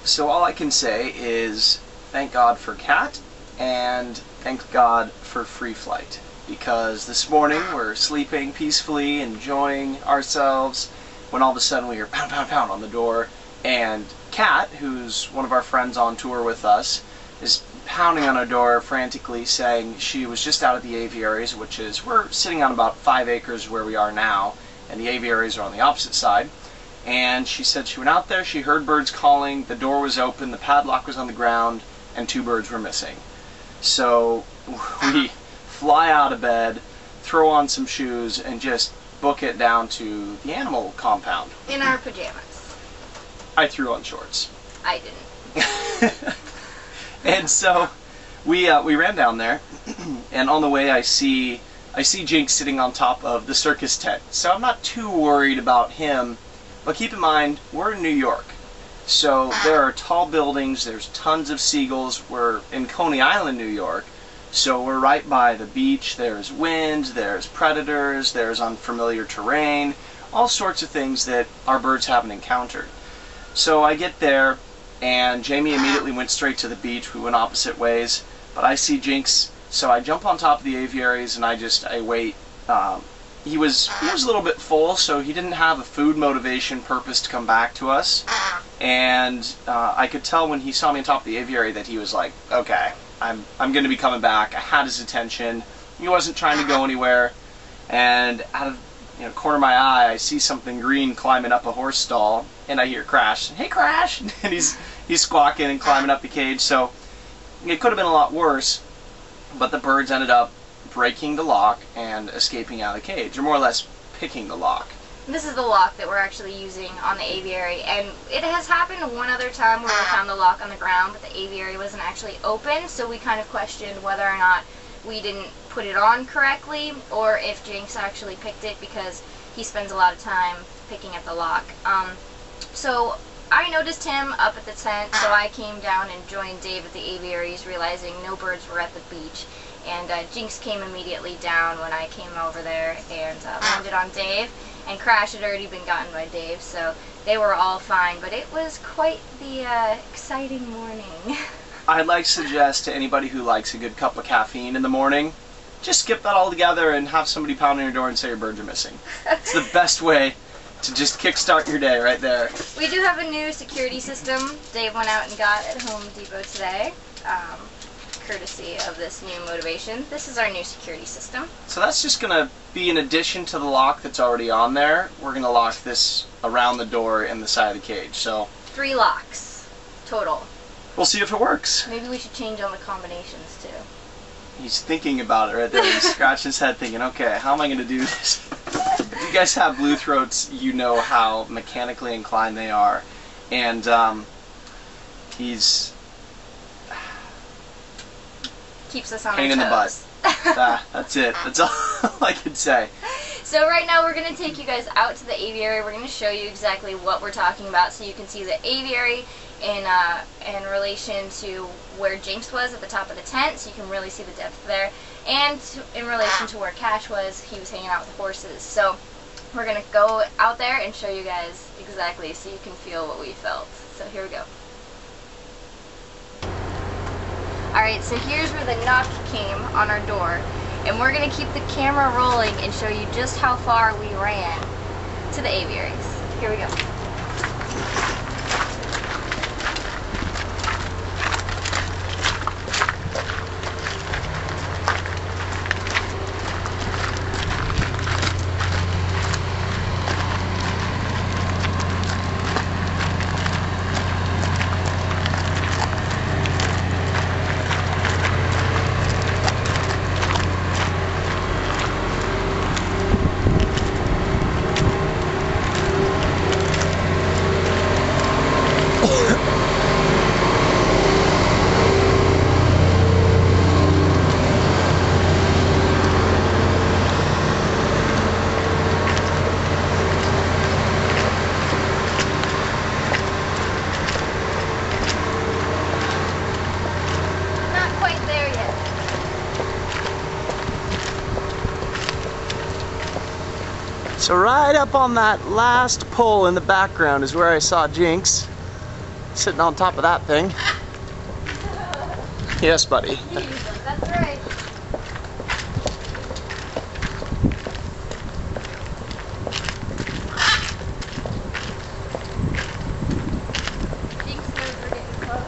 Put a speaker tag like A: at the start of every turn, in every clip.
A: So all I can say is thank God for Cat and thank God for free flight, because this morning we're sleeping peacefully, enjoying ourselves, when all of a sudden we hear pound, pound, pound on the door, and Cat, who's one of our friends on tour with us, is pounding on our door frantically, saying she was just out of the aviaries, which is, we're sitting on about 5 acres where we are now, and the aviaries are on the opposite side. And she said she went out there, she heard birds calling, the door was open, the padlock was on the ground, and 2 birds were missing. So we fly out of bed, throw on some shoes, and just book it down to the animal compound.
B: In our pajamas.
A: I threw on shorts.
B: I didn't.
A: And so we ran down there, and on the way I see Jinx sitting on top of the circus tent. So I'm not too worried about him. But keep in mind, we're in New York, so there are tall buildings, there's tons of seagulls. We're in Coney Island, New York, so we're right by the beach. There's wind, there's predators, there's unfamiliar terrain, all sorts of things that our birds haven't encountered. So I get there, and Jamie immediately went straight to the beach. We went opposite ways, but I see Jinx, so I jump on top of the aviaries and I wait. He was a little bit full, so he didn't have a food motivation purpose to come back to us. And I could tell when he saw me on top of the aviary that he was like, okay, I'm going to be coming back. I had his attention. He wasn't trying to go anywhere. And out of the corner of my eye, I see something green climbing up a horse stall, and I hear Crash. Hey, Crash! And he's squawking and climbing up the cage. So it could have been a lot worse, but the birds ended up breaking the lock and escaping out of the cage, or more or less picking the lock.
B: This is the lock that we're actually using on the aviary, and it has happened one other time where we found the lock on the ground, but the aviary wasn't actually open, so we kind of questioned whether or not we didn't put it on correctly, or if Jinx actually picked it, because he spends a lot of time picking at the lock. So I noticed him up at the tent, so I came down and joined Dave at the aviaries, realizing no birds were at the beach. And Jinx came immediately down when I came over there and landed on Dave. And Crash had already been gotten by Dave, so they were all fine. But it was quite the exciting morning.
A: I'd like to suggest to anybody who likes a good cup of caffeine in the morning, just skip that all together and have somebody pound on your door and say your birds are missing. It's the best way to just kickstart your day right there.
B: We do have a new security system Dave went out and got at Home Depot today. Courtesy of this new motivation. This is our new security system.
A: So that's just going to be in addition to the lock that's already on there. We're going to lock this around the door and the side of the cage. So
B: 3 locks total.
A: We'll see if it works.
B: Maybe we should change all the combinations too.
A: He's thinking about it right there. He's scratching his head thinking, okay, how am I going to do this? If you guys have blue throats, you know how mechanically inclined they are. And he's
B: keeps us on
A: pain
B: our
A: in the butt.
B: toes.
A: That's it. That's all I can say.
B: So right now we're going to take you guys out to the aviary. We're going to show you exactly what we're talking about, so you can see the aviary in relation to where Jinx was at the top of the tent, so you can really see the depth there, and in relation to where Cash was. He was hanging out with the horses. So we're going to go out there and show you guys exactly, so you can feel what we felt. So here we go. Alright, so here's where the knock came on our door, and we're going to keep the camera rolling and show you just how far we ran to the aviaries. Here we go. So right up on that last pole in the background is where I saw Jinx.
A: sitting on top of that thing. Yes, buddy.
B: That's right. Jinx knows we're getting close.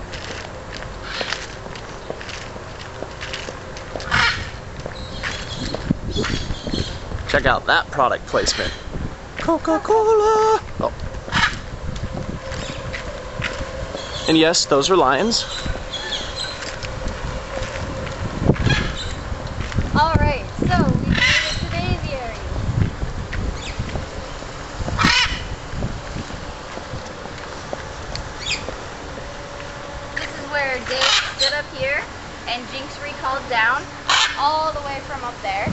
A: Check out that product placement. Coca-Cola! Oh. And yes, those are lions.
B: Alright, so we made it to the aviary. This is where Dave stood up here and Jinx recalled down all the way from up there.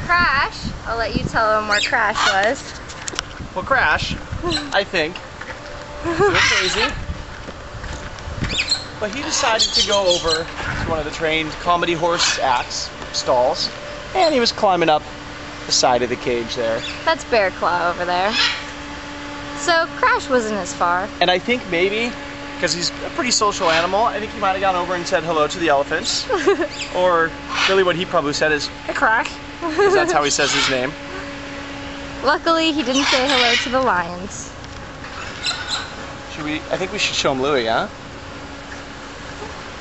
B: Crash, I'll let you tell them where Crash was.
A: Well, Crash, I think, a little crazy, but he decided to go over to one of the trained comedy horse acts stalls, and he was climbing up the side of the cage there.
B: That's Bear Claw over there. So Crash wasn't as far.
A: And I think maybe, because he's a pretty social animal, I think he might have gone over and said hello to the elephants. Or really what he probably said is, "Hey, Crash," because that's how he says his name.
B: Luckily, he didn't say hello to the lions.
A: Should we? I think we should show him Louie, huh?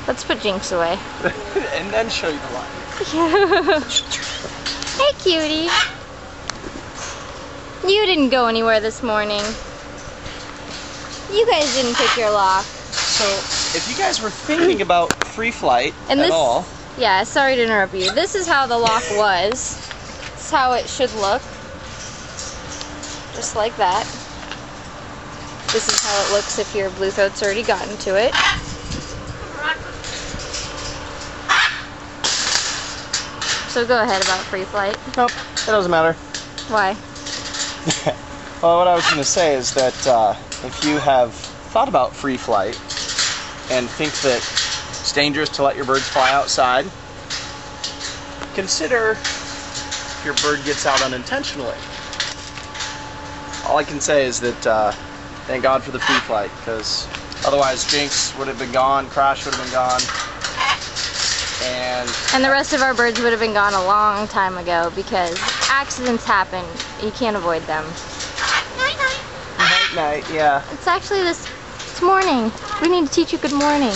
B: Let's put Jinx away.
A: And then show you the lions.
B: Hey, cutie. You didn't go anywhere this morning. You guys didn't pick your lock.
A: So, if you guys were thinking about free flight
B: And
A: at
B: this,
A: all,
B: yeah, sorry to interrupt you. This is how the lock was. This is how it should look. Just like that. This is how it looks if your blue throat's already gotten to it. So go ahead about free flight.
A: nope, it doesn't matter.
B: Why?
A: Well, what I was going to say is that if you have thought about free flight and think that it's dangerous to let your birds fly outside, consider if your bird gets out unintentionally. All I can say is that thank God for the free flight, because otherwise Jinx would have been gone, Crash would have been gone,
B: And the rest of our birds would have been gone a long time ago because accidents happen. You can't avoid them.
A: Night night, yeah.
B: It's actually this morning. We need to teach you good morning.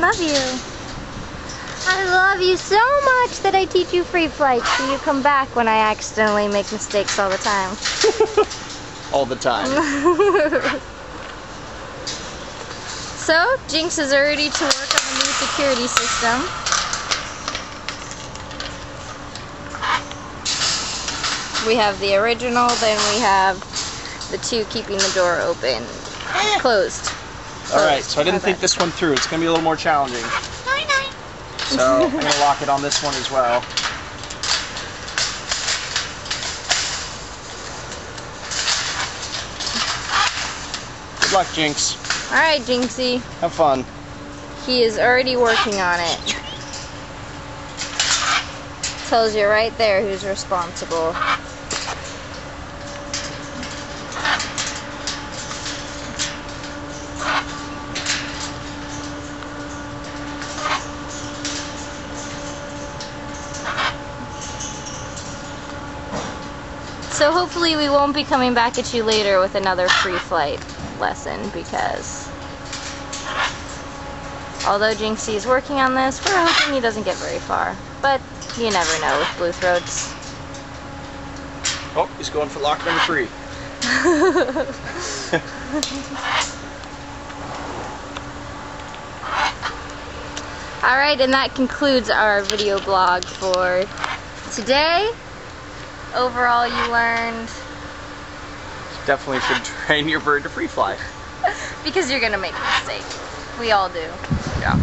B: Love you. I love you so much that I teach you free flight so you come back when I accidentally make mistakes all the time.
A: All the time.
B: So, Jinx is ready to work on the new security system. We have the original, then we have the two keeping the door open. Closed.
A: Alright, so I didn't think this one through. It's going to be a little more challenging. So I'm going to lock it on this one as well. Good luck, Jinx.
B: Alright, Jinxie.
A: Have fun.
B: He is already working on it. Tells you right there who's responsible. So hopefully we won't be coming back at you later with another free flight lesson, because although Jinxie is working on this, we're hoping he doesn't get very far. But you never know with blue throats.
A: Oh, he's going for lock number 3.
B: Alright, and that concludes our video blog for today. Overall, you learned...
A: Definitely should train your bird to free fly.
B: because you're going to make a mistake. We all do.
A: Yeah.